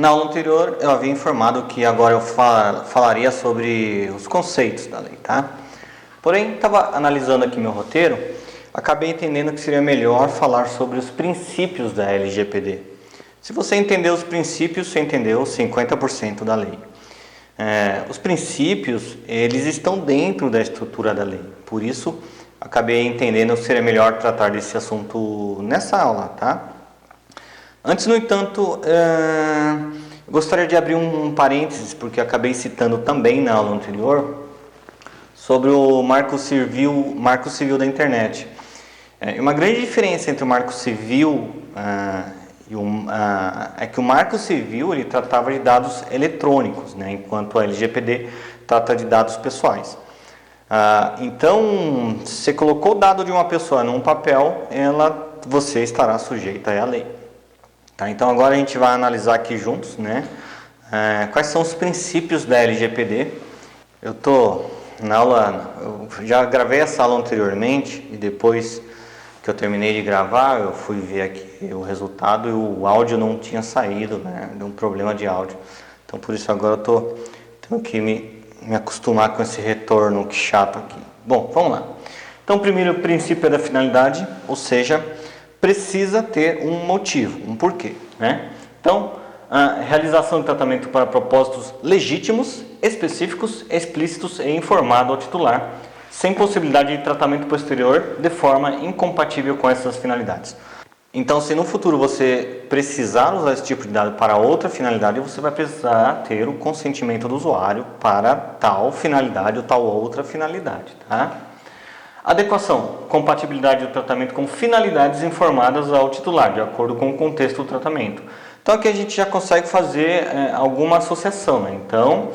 Na aula anterior eu havia informado que agora eu falaria sobre os conceitos da lei, tá? Porém, estava analisando aqui meu roteiro, acabei entendendo que seria melhor falar sobre os princípios da LGPD. Se você entender os princípios, você entendeu 50% da lei. Os princípios, eles estão dentro da estrutura da lei, por isso acabei entendendo que seria melhor tratar desse assunto nessa aula, tá? Antes, no entanto, gostaria de abrir um parênteses, porque acabei citando também na aula anterior sobre o Marco Civil da Internet. Uma grande diferença entre o Marco Civil é que o Marco Civil ele tratava de dados eletrônicos, né, enquanto a LGPD trata de dados pessoais. Então, se você colocou o dado de uma pessoa num papel, você estará sujeito à lei. Tá, então agora a gente vai analisar aqui juntos, né, quais são os princípios da LGPD. Eu já gravei essa aula anteriormente e depois que eu terminei de gravar, eu fui ver aqui o resultado e o áudio não tinha saído, né, deu um problema de áudio. Então por isso agora eu tenho que me acostumar com esse retorno que chato aqui. Bom, vamos lá. Então o primeiro princípio é da finalidade, ou seja, precisa ter um motivo, um porquê, né? Então, a realização de tratamento para propósitos legítimos, específicos, explícitos e informado ao titular, sem possibilidade de tratamento posterior de forma incompatível com essas finalidades. Então, se no futuro você precisar usar esse tipo de dado para outra finalidade, você vai precisar ter o consentimento do usuário para tal finalidade ou tal outra finalidade, tá? Adequação, compatibilidade do tratamento com finalidades informadas ao titular, de acordo com o contexto do tratamento. Então aqui a gente já consegue fazer alguma associação, né? Então,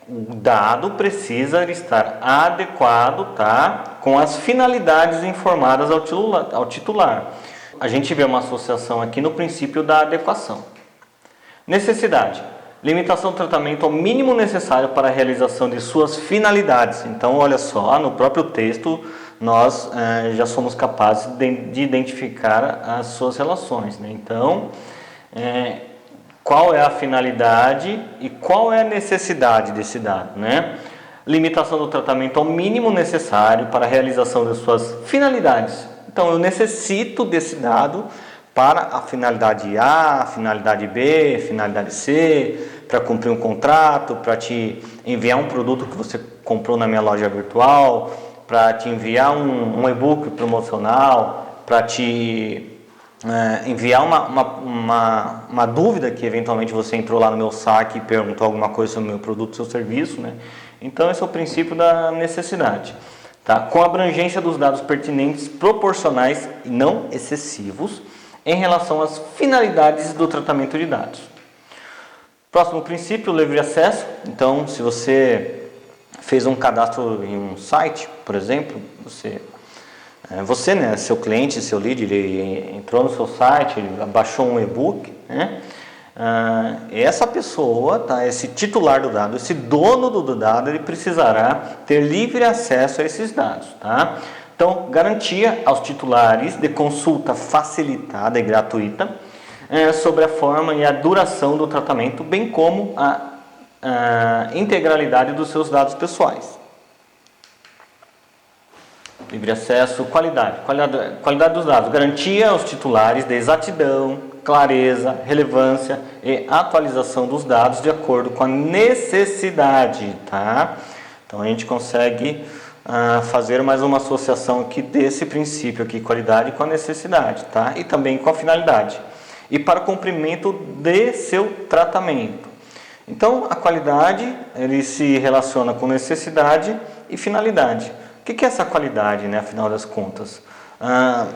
o dado precisa estar adequado, tá, com as finalidades informadas ao titular. A gente vê uma associação aqui no princípio da adequação. Necessidade. Limitação do tratamento ao mínimo necessário para a realização de suas finalidades. Então, olha só, no próprio texto nós já somos capazes de identificar as suas relações, né? Então, qual é a finalidade e qual é a necessidade desse dado, né? Limitação do tratamento ao mínimo necessário para a realização de suas finalidades. Então, eu necessito desse dado para a finalidade A, a finalidade B, a finalidade C, para cumprir um contrato, para te enviar um produto que você comprou na minha loja virtual, para te enviar um e-book promocional, para te enviar uma dúvida que eventualmente você entrou lá no meu saque e perguntou alguma coisa sobre o meu produto, seu serviço, né? Então esse é o princípio da necessidade. Tá? Com a abrangência dos dados pertinentes, proporcionais e não excessivos, em relação às finalidades do tratamento de dados. Próximo princípio, livre acesso. Então, se você fez um cadastro em um site, por exemplo, você, né, seu cliente, seu lead, ele entrou no seu site, ele baixou um e-book, né? Essa pessoa, tá, esse titular do dado, esse dono do dado, ele precisará ter livre acesso a esses dados, tá? Então, garantia aos titulares de consulta facilitada e gratuita sobre a forma e a duração do tratamento, bem como a integralidade dos seus dados pessoais. Livre acesso, qualidade dos dados. Garantia aos titulares de exatidão, clareza, relevância e atualização dos dados de acordo com a necessidade, tá? Então, a gente consegue fazer mais uma associação aqui desse princípio aqui, qualidade com a necessidade, tá? E também com a finalidade. E para o cumprimento de seu tratamento. Então, a qualidade, ele se relaciona com necessidade e finalidade. O que é essa qualidade, né, afinal das contas? A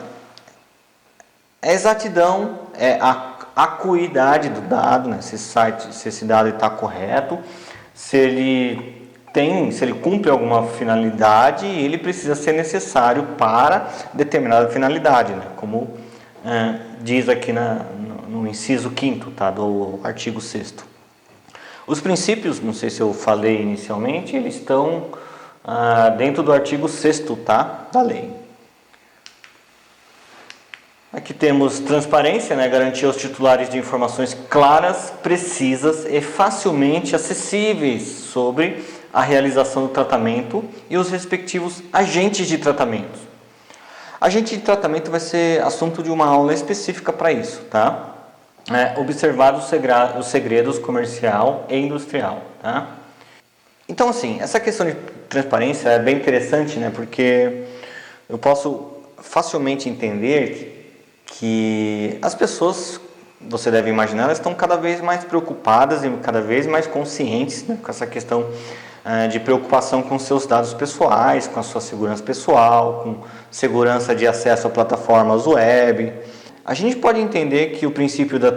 exatidão é a acuidade do dado, né? Se esse dado está correto, se ele cumpre alguma finalidade, ele precisa ser necessário para determinada finalidade, né? Como diz aqui no inciso 5º, tá, do artigo 6º. Os princípios, não sei se eu falei inicialmente, eles estão dentro do artigo 6º, tá, da lei. Aqui temos transparência, né? Garantir aos titulares de informações claras, precisas e facilmente acessíveis sobre a realização do tratamento e os respectivos agentes de tratamento. Agente de tratamento vai ser assunto de uma aula específica para isso, tá? Observar os segredos comercial e industrial, tá? Então, assim, essa questão de transparência é bem interessante, né? Porque eu posso facilmente entender que as pessoas, você deve imaginar, elas estão cada vez mais preocupadas e cada vez mais conscientes, né, com essa questão de preocupação com seus dados pessoais, com a sua segurança pessoal, com segurança de acesso a plataformas web. A gente pode entender que o princípio da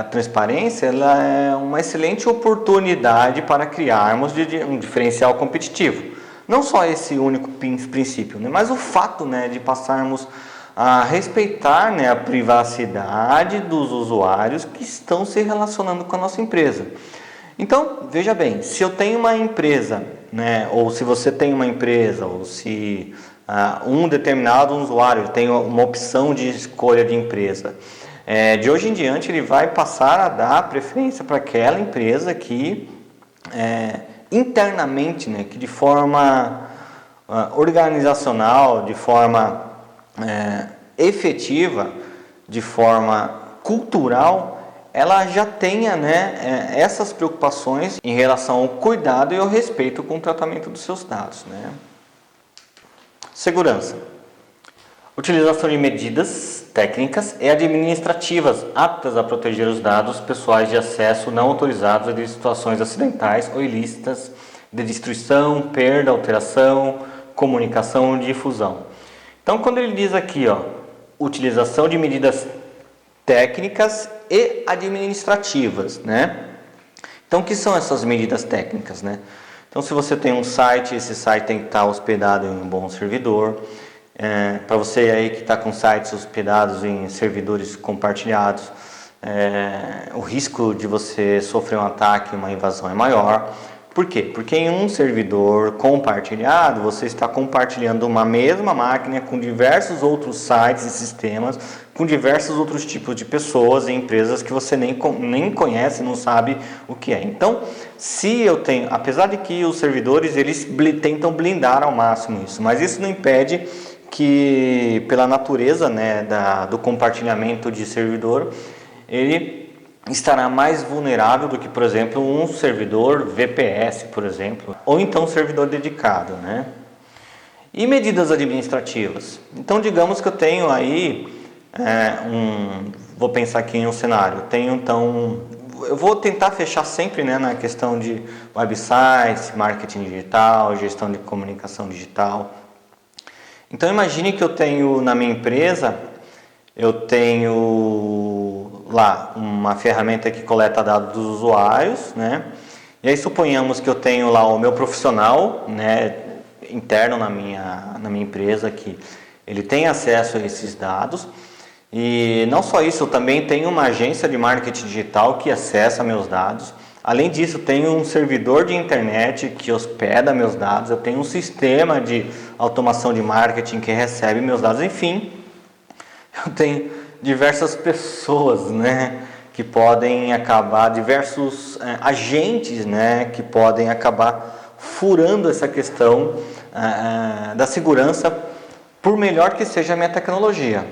transparência ela é uma excelente oportunidade para criarmos um diferencial competitivo. Não só esse único princípio, né, mas o fato, né, de passarmos a respeitar, né, a privacidade dos usuários que estão se relacionando com a nossa empresa. Então, veja bem, se eu tenho uma empresa, né, ou se você tem uma empresa, ou se um determinado usuário tem uma opção de escolha de empresa, de hoje em diante ele vai passar a dar preferência para aquela empresa que internamente, né, que de forma organizacional, de forma efetiva, de forma cultural, ela já tenha, né, essas preocupações em relação ao cuidado e ao respeito com o tratamento dos seus dados, né? Segurança. Utilização de medidas técnicas e administrativas aptas a proteger os dados pessoais de acesso não autorizados e de situações acidentais ou ilícitas de destruição, perda, alteração, comunicação e difusão. Então, quando ele diz aqui, ó, utilização de medidas técnicas e administrativas, né? Então, o que são essas medidas técnicas, né? Então, se você tem um site, esse site tem que estar hospedado em um bom servidor. Para você aí que está com sites hospedados em servidores compartilhados, o risco de você sofrer um ataque, uma invasão é maior. Por quê? Porque em um servidor compartilhado, você está compartilhando uma mesma máquina com diversos outros sites e sistemas, com diversos outros tipos de pessoas e empresas que você nem conhece, não sabe o que é. Então, se eu tenho, apesar de que os servidores eles tentam blindar ao máximo isso, mas isso não impede que, pela natureza, né, do compartilhamento de servidor, ele estará mais vulnerável do que, por exemplo, um servidor VPS, por exemplo, ou então um servidor dedicado, né? E medidas administrativas. Então, digamos que eu tenho aí vou pensar aqui em um cenário. Eu vou tentar fechar sempre, né, na questão de websites, marketing digital, gestão de comunicação digital. Então, imagine que eu tenho na minha empresa, eu tenho lá uma ferramenta que coleta dados dos usuários, né? E aí suponhamos que eu tenho lá o meu profissional, né, interno na minha empresa, que ele tem acesso a esses dados. E não só isso, eu também tenho uma agência de marketing digital que acessa meus dados. Além disso, tenho um servidor de internet que hospeda meus dados. Eu tenho um sistema de automação de marketing que recebe meus dados. Enfim, eu tenho diversas pessoas, né, que podem acabar, diversos agentes, né, que podem acabar furando essa questão da segurança, por melhor que seja a minha tecnologia.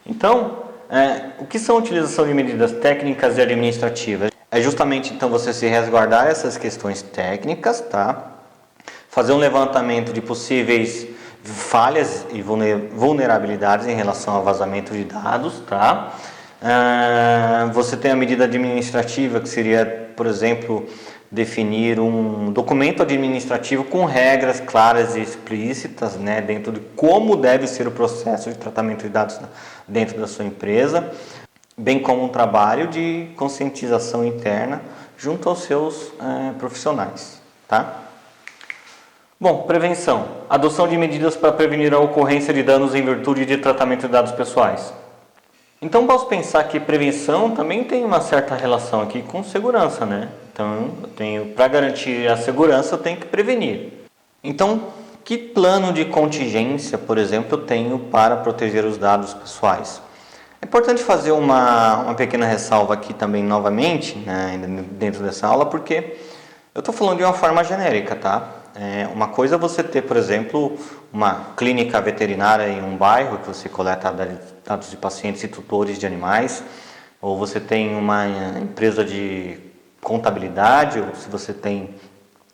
Então, o que são a utilização de medidas técnicas e administrativas? É justamente, então, você se resguardar essas questões técnicas, tá? Fazer um levantamento de possíveis falhas e vulnerabilidades em relação ao vazamento de dados, tá? Você tem a medida administrativa, que seria, por exemplo, definir um documento administrativo com regras claras e explícitas, né, dentro de como deve ser o processo de tratamento de dados dentro da sua empresa, bem como um trabalho de conscientização interna junto aos seus profissionais, tá? Bom, prevenção. Adoção de medidas para prevenir a ocorrência de danos em virtude de tratamento de dados pessoais. Então, posso pensar que prevenção também tem uma certa relação aqui com segurança, né? Então, para garantir a segurança, eu tenho que prevenir. Então, que plano de contingência, por exemplo, eu tenho para proteger os dados pessoais? É importante fazer uma pequena ressalva aqui também novamente, né, dentro dessa aula, porque eu estou falando de uma forma genérica, tá? Uma coisa é você ter, por exemplo, uma clínica veterinária em um bairro que você coleta dados de pacientes e tutores de animais, ou você tem uma empresa de contabilidade, ou se você tem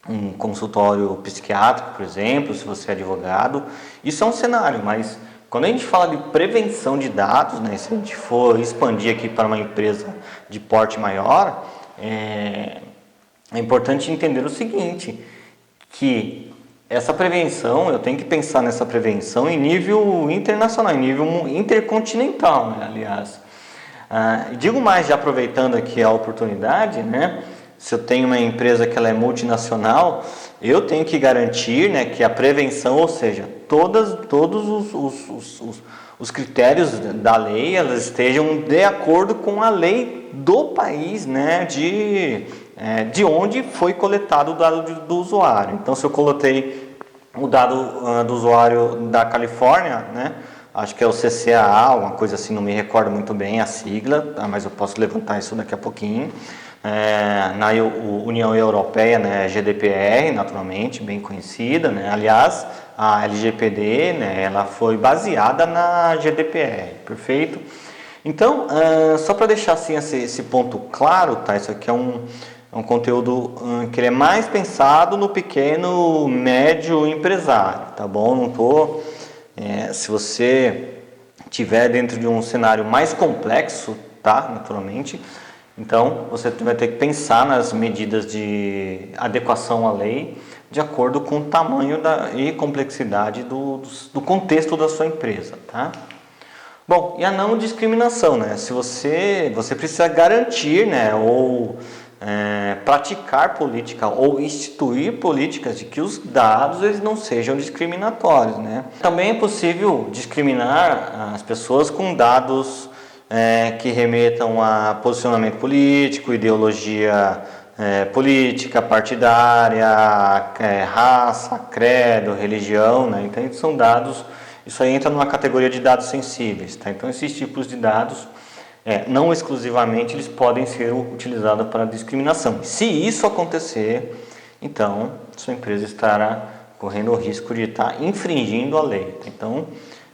um consultório psiquiátrico, por exemplo, se você é advogado. Isso é um cenário, mas quando a gente fala de prevenção de dados, né, se a gente for expandir aqui para uma empresa de porte maior, é importante entender o seguinte, que essa prevenção, eu tenho que pensar nessa prevenção em nível internacional, em nível intercontinental, né, aliás. Digo mais, já aproveitando aqui a oportunidade, né, se eu tenho uma empresa que ela é multinacional, eu tenho que garantir, né, que a prevenção, ou seja, todos os critérios da lei, elas estejam de acordo com a lei do país, né, de onde foi coletado o dado do usuário. Então, se eu coletei o dado do usuário da Califórnia, né, acho que é o CCAA, uma coisa assim, não me recordo muito bem a sigla, mas eu posso levantar isso daqui a pouquinho. Na União Europeia, né, GDPR, naturalmente, bem conhecida, né? Aliás, a LGPD, né, ela foi baseada na GDPR, perfeito? Então, só para deixar assim, esse ponto claro, tá? Isso aqui é um conteúdo que ele é mais pensado no pequeno, médio empresário, tá bom? Não tô, se você tiver dentro de um cenário mais complexo, tá? Naturalmente, então você vai ter que pensar nas medidas de adequação à lei de acordo com o tamanho e complexidade do contexto da sua empresa, tá? Bom, e a não discriminação, né? Se você precisa garantir, né, ou praticar política ou instituir políticas de que os dados eles não sejam discriminatórios, né? Também é possível discriminar as pessoas com dados que remetam a posicionamento político, ideologia política, partidária, raça, credo, religião, né? Então são dados, isso aí entra numa categoria de dados sensíveis, tá? Então esses tipos de dados, não exclusivamente, eles podem ser utilizados para discriminação. Se isso acontecer, então sua empresa estará correndo o risco de estar infringindo a lei. Então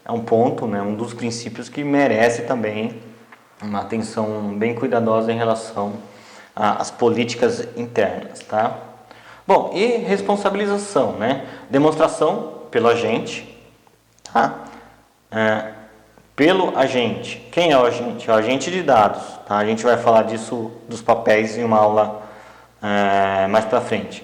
é um ponto, né, um dos princípios que merece também uma atenção bem cuidadosa em relação às políticas internas, tá? Bom, e responsabilização, né? Demonstração pelo agente, tá? Pelo agente. Quem é o agente? É o agente de dados, tá? A gente vai falar disso, dos papéis, em uma aula mais para frente.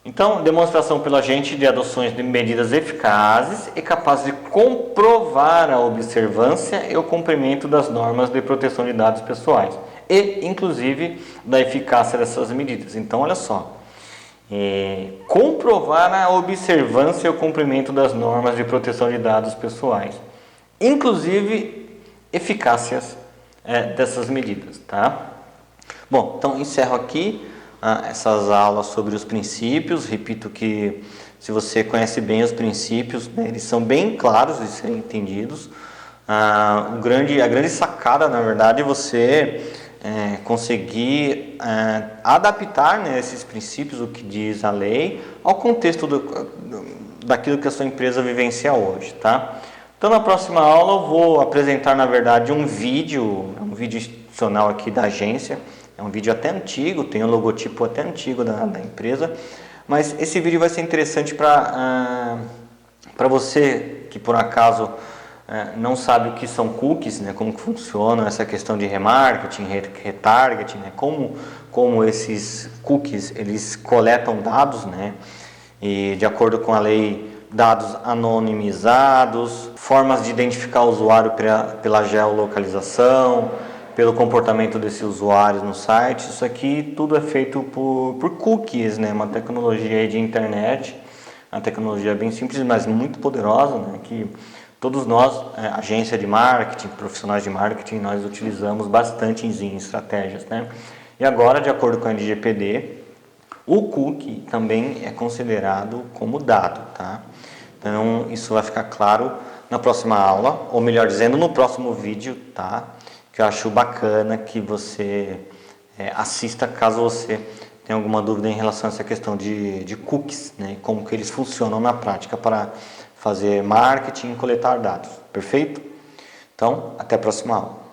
Então, demonstração pelo agente de adoções de medidas eficazes e capazes de comprovar a observância e o cumprimento das normas de proteção de dados pessoais e, inclusive, da eficácia dessas medidas. Então, olha só, comprovar a observância e o cumprimento das normas de proteção de dados pessoais, inclusive eficácias dessas medidas, tá? Bom, então encerro aqui essas aulas sobre os princípios. Repito que se você conhece bem os princípios, né, eles são bem claros de serem entendidos. A grande sacada, na verdade, é você conseguir adaptar, né, esses princípios, o que diz a lei, ao contexto daquilo que a sua empresa vivencia hoje, tá? Então, na próxima aula eu vou apresentar, na verdade, um vídeo institucional aqui da agência. É um vídeo até antigo, tem um logotipo até antigo da empresa, mas esse vídeo vai ser interessante para você que por acaso não sabe o que são cookies, né, como que funciona essa questão de remarketing, retargeting, né, como esses cookies eles coletam dados, né, e de acordo com a lei, dados anonimizados, formas de identificar o usuário pela geolocalização, pelo comportamento desses usuários no site. Isso aqui tudo é feito por cookies, né? Uma tecnologia de internet, uma tecnologia bem simples, mas muito poderosa, né? Que todos nós, agência de marketing, profissionais de marketing, nós utilizamos bastante em estratégias, né? E agora, de acordo com a LGPD, o cookie também é considerado como dado, tá? Então isso vai ficar claro na próxima aula, ou melhor dizendo, no próximo vídeo, tá? Que eu acho bacana que você assista caso você tenha alguma dúvida em relação a essa questão de cookies, né? Como que eles funcionam na prática para fazer marketing e coletar dados, perfeito? Então, até a próxima aula.